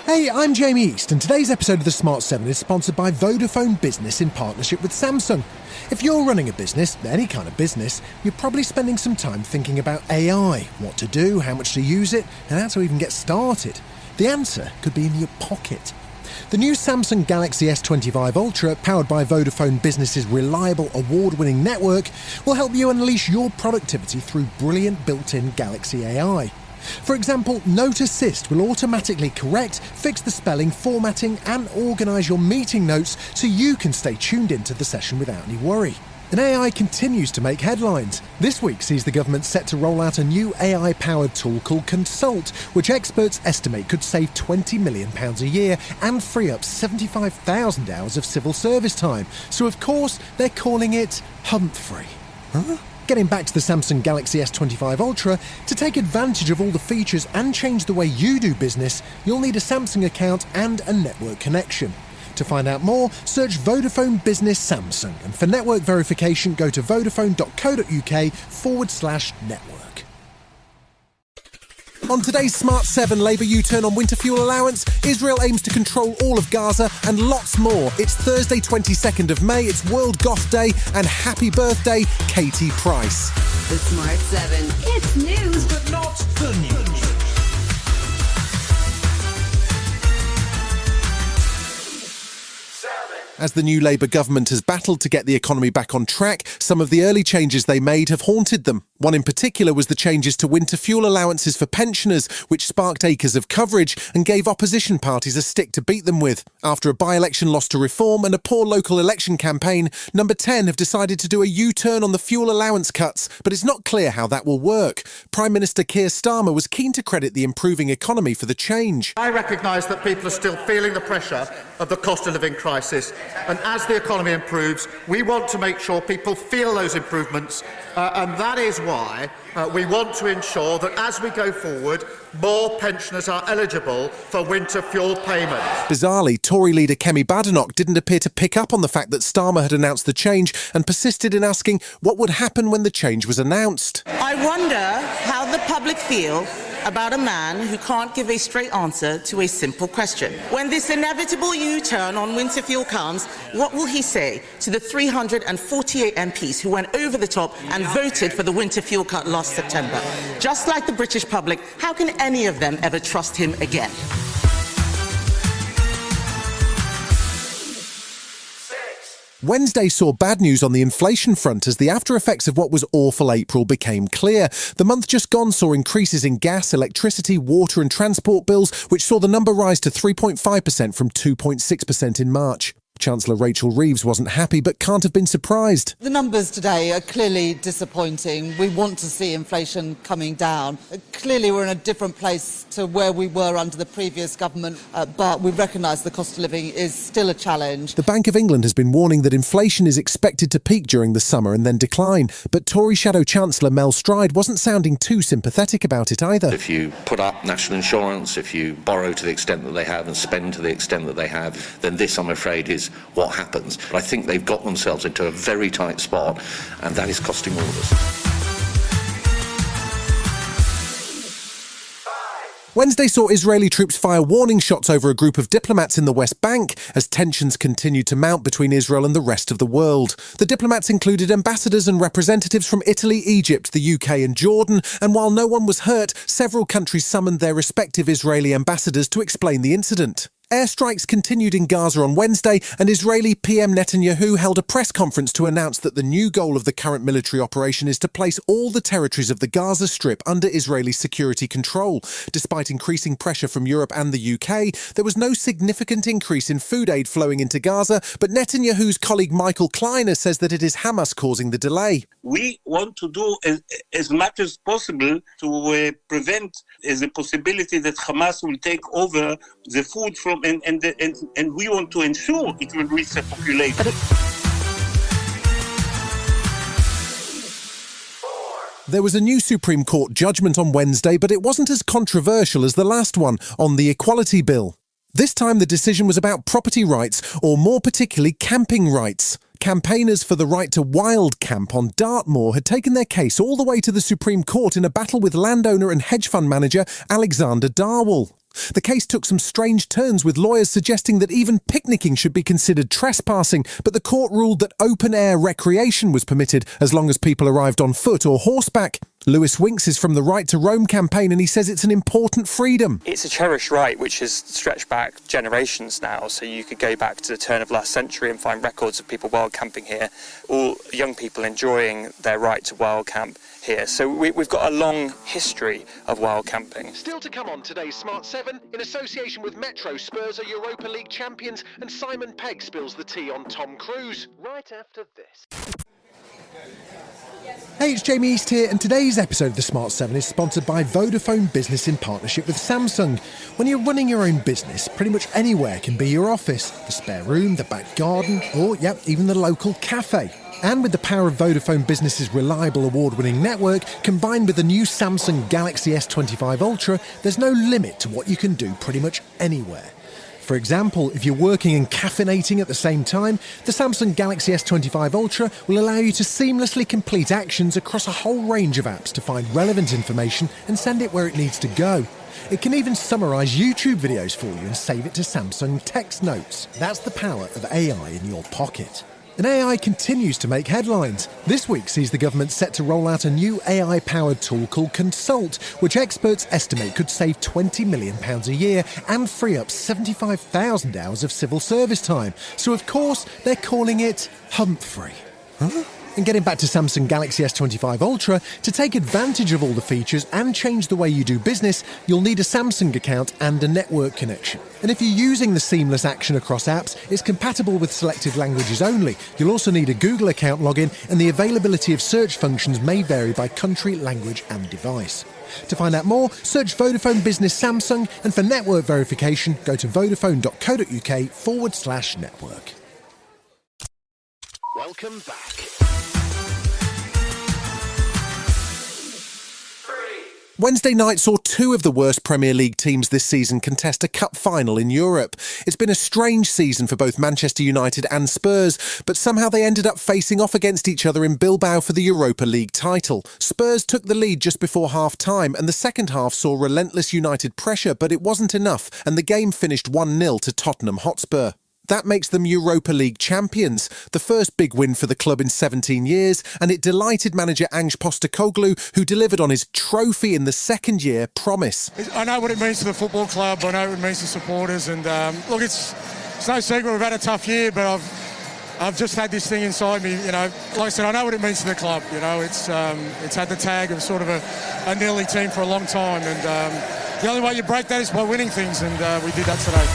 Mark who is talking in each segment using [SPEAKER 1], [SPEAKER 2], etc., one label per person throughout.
[SPEAKER 1] Hey, I'm Jamie East, and today's episode of The Smart 7 is sponsored by Vodafone Business in partnership with Samsung. If you're running a business, any kind of business, you're probably spending some time thinking about AI, what to do, how much to use it, and how to even get started. The answer could be in your pocket. The new Samsung Galaxy S25 Ultra, powered by Vodafone Business's reliable, award-winning network, will help you unleash your productivity through brilliant built-in Galaxy AI. For example, Note Assist will automatically correct, fix the spelling, formatting and organise your meeting notes so you can stay tuned into the session without any worry. And AI continues to make headlines. This week sees the government set to roll out a new AI-powered tool called Consult, which experts estimate could save £20 million a year and free up 75,000 hours of civil service time. So of course, they're calling it Humphrey. Huh? Getting back to the Samsung Galaxy S25 Ultra, to take advantage of all the features and change the way you do business, you'll need a Samsung account and a network connection. To find out more, search Vodafone Business Samsung, and for network verification, go to vodafone.co.uk/network. On today's Smart 7 Labour U-turn on winter fuel allowance, Israel aims to control all of Gaza, and lots more. It's Thursday 22nd of May, it's World Goth Day, and happy birthday, Katie Price.
[SPEAKER 2] The Smart 7. It's news, but not the news.
[SPEAKER 1] As the new Labour government has battled to get the economy back on track, some of the early changes they made have haunted them. One in particular was the changes to winter fuel allowances for pensioners, which sparked acres of coverage and gave opposition parties a stick to beat them with. After a by-election loss to Reform and a poor local election campaign, Number 10 have decided to do a U-turn on the fuel allowance cuts, but it's not clear how that will work. Prime Minister Keir Starmer was keen to credit the improving economy for the change.
[SPEAKER 3] I recognise that people are still feeling the pressure of the cost of living crisis, and as the economy improves, we want to make sure people feel those improvements, and that is why we want to ensure that as we go forward, more pensioners are eligible for winter fuel payments.
[SPEAKER 1] Bizarrely, Tory leader Kemi Badenoch didn't appear to pick up on the fact that Starmer had announced the change and persisted in asking what would happen when the change was announced.
[SPEAKER 4] I wonder how the public feel about a man who can't give a straight answer to a simple question. When this inevitable U-turn on winter fuel comes, what will he say to the 348 MPs who went over the top and voted for the winter fuel cut last September? Just like the British public, how can any of them ever trust him again?
[SPEAKER 1] Wednesday saw bad news on the inflation front as the after effects of what was awful April became clear. The month just gone saw increases in gas, electricity, water and transport bills, which saw the number rise to 3.5% from 2.6% in March. Chancellor Rachel Reeves wasn't happy but can't have been surprised.
[SPEAKER 5] The numbers today are clearly disappointing. We want to see inflation coming down. Clearly we're in a different place to where we were under the previous government, but we recognise the cost of living is still a challenge.
[SPEAKER 1] The Bank of England has been warning that inflation is expected to peak during the summer and then decline, but Tory Shadow Chancellor Mel Stride wasn't sounding too sympathetic about it either.
[SPEAKER 6] If you put up national insurance, if you borrow to the extent that they have and spend to the extent that they have, then this, I'm afraid, is what happens. But I think they've got themselves into a very tight spot, and that is costing all of us.
[SPEAKER 1] Wednesday saw Israeli troops fire warning shots over a group of diplomats in the West Bank as tensions continued to mount between Israel and the rest of the world. The diplomats included ambassadors and representatives from Italy, Egypt, the UK and Jordan, and while no one was hurt, several countries summoned their respective Israeli ambassadors to explain the incident. Airstrikes continued in Gaza on Wednesday, and Israeli PM Netanyahu held a press conference to announce that the new goal of the current military operation is to place all the territories of the Gaza Strip under Israeli security control. Despite increasing pressure from Europe and the UK, there was no significant increase in food aid flowing into Gaza, but Netanyahu's colleague Michael Kleiner says that it is Hamas causing the delay.
[SPEAKER 7] We want to do as much as possible to prevent the possibility that Hamas will take over the food from and we want to ensure it will reach the population.
[SPEAKER 1] There was a new Supreme Court judgment on Wednesday, but it wasn't as controversial as the last one on the Equality Bill. This time the decision was about property rights, or more particularly camping rights. Campaigners for the right to wild camp on Dartmoor had taken their case all the way to the Supreme Court in a battle with landowner and hedge fund manager Alexander Darwell. The case took some strange turns, with lawyers suggesting that even picnicking should be considered trespassing, but the court ruled that open-air recreation was permitted as long as people arrived on foot or horseback. Lewis Winks is from the Right to Roam campaign, and he says it's an important freedom.
[SPEAKER 8] It's a cherished right which has stretched back generations now, so you could go back to the turn of last century and find records of people wild camping here, all young people enjoying their right to wild camp here. So we've got a long history of wild camping.
[SPEAKER 1] Still to come on today's Smart 7, in association with Metro, Spurs are Europa League champions, and Simon Pegg spills the tea on Tom Cruise. Right after this. Hey, it's Jamie East here, and today's episode of the Smart 7 is sponsored by Vodafone Business in partnership with Samsung. When you're running your own business, pretty much anywhere can be your office. The spare room, the back garden, or, even the local cafe. And with the power of Vodafone Business's reliable award-winning network, combined with the new Samsung Galaxy S25 Ultra, there's no limit to what you can do pretty much anywhere. For example, if you're working and caffeinating at the same time, the Samsung Galaxy S25 Ultra will allow you to seamlessly complete actions across a whole range of apps to find relevant information and send it where it needs to go. It can even summarise YouTube videos for you and save it to Samsung text notes. That's the power of AI in your pocket. And AI continues to make headlines. This week sees the government set to roll out a new AI-powered tool called Consult, which experts estimate could save £20 million a year and free up 75,000 hours of civil service time. So, of course, they're calling it Humphrey. Huh? And getting back to Samsung Galaxy S25 Ultra, to take advantage of all the features and change the way you do business, you'll need a Samsung account and a network connection. And if you're using the seamless action across apps, it's compatible with selected languages only. You'll also need a Google account login, and the availability of search functions may vary by country, language and device. To find out more, search Vodafone Business Samsung, and for network verification, go to vodafone.co.uk/network. Welcome back. Wednesday night saw two of the worst Premier League teams this season contest a cup final in Europe. It's been a strange season for both Manchester United and Spurs, but somehow they ended up facing off against each other in Bilbao for the Europa League title. Spurs took the lead just before half-time, and the second half saw relentless United pressure, but it wasn't enough, and the game finished 1-0 to Tottenham Hotspur. That makes them Europa League champions, the first big win for the club in 17 years, and it delighted manager Ange Postecoglou, who delivered on his trophy in the second year promise.
[SPEAKER 9] I know what it means to the football club, I know what it means to supporters, and look, it's no secret we've had a tough year, but I've just had this thing inside me, like I said, I know what it means to the club, it's had the tag of sort of a nearly team for a long time, and the only way you break that is by winning things, and we did that today.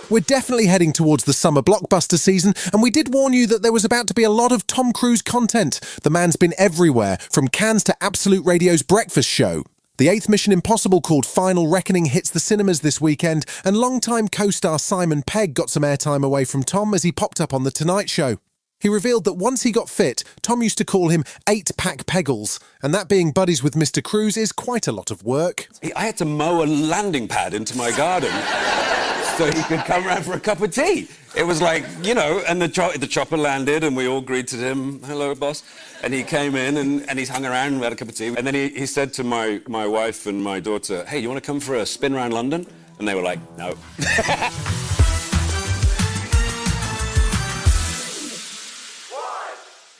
[SPEAKER 1] We're definitely heading towards the summer blockbuster season, and we did warn you that there was about to be a lot of Tom Cruise content. The man's been everywhere, from Cannes to Absolute Radio's breakfast show. The 8th Mission Impossible called Final Reckoning hits the cinemas this weekend, and longtime co-star Simon Pegg got some airtime away from Tom as he popped up on The Tonight Show. He revealed that once he got fit, Tom used to call him 8-pack Peggles, and that being buddies with Mr. Cruise is quite a lot of work.
[SPEAKER 10] I had to mow a landing pad into my garden so he could come round for a cup of tea. It was like, and the chopper landed and we all greeted him, hello, boss. And he came in and he's hung around and we had a cup of tea. And then he said to my wife and my daughter, hey, you want to come for a spin around London? And they were like, no.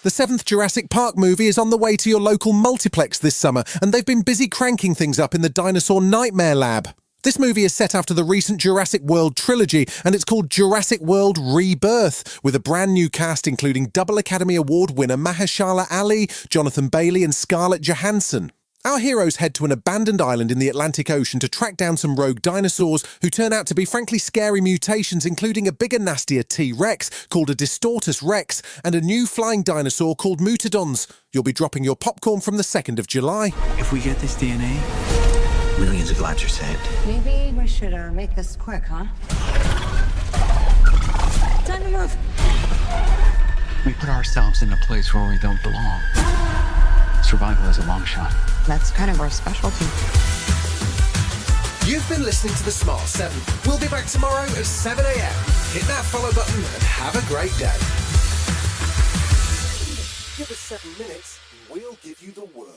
[SPEAKER 1] The 7th Jurassic Park movie is on the way to your local multiplex this summer, and they've been busy cranking things up in the Dinosaur Nightmare Lab. This movie is set after the recent Jurassic World trilogy, and it's called Jurassic World Rebirth, with a brand new cast including double Academy Award winner Mahershala Ali, Jonathan Bailey and Scarlett Johansson. Our heroes head to an abandoned island in the Atlantic Ocean to track down some rogue dinosaurs who turn out to be frankly scary mutations, including a bigger, nastier T-Rex called a Distortus Rex and a new flying dinosaur called Mutadons. You'll be dropping your popcorn from the 2nd of July.
[SPEAKER 11] If we get this DNA, millions of lives are saved.
[SPEAKER 2] Maybe we should make this quick, huh? Time to move.
[SPEAKER 11] We put ourselves in a place where we don't belong. Survival is a long shot.
[SPEAKER 2] That's kind of our specialty.
[SPEAKER 1] You've been listening to The Smart 7. We'll be back tomorrow at 7 a.m. Hit that follow button and have a great day. Give us 7 minutes and we'll give you the world.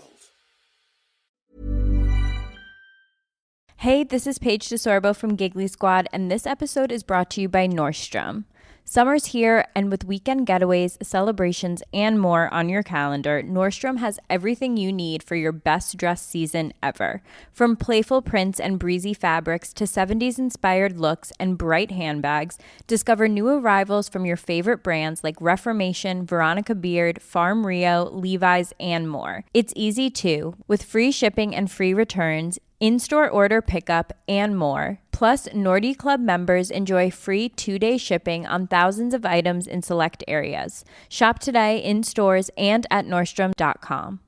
[SPEAKER 12] Hey, this is Paige DeSorbo from Giggly Squad, and this episode is brought to you by Nordstrom. Summer's here, and with weekend getaways, celebrations, and more on your calendar, Nordstrom has everything you need for your best dress season ever. From playful prints and breezy fabrics to 70s-inspired looks and bright handbags, discover new arrivals from your favorite brands like Reformation, Veronica Beard, Farm Rio, Levi's, and more. It's easy too, with free shipping and free returns, in-store order pickup, and more. Plus, Nordy Club members enjoy free 2-day shipping on thousands of items in select areas. Shop today in stores and at Nordstrom.com.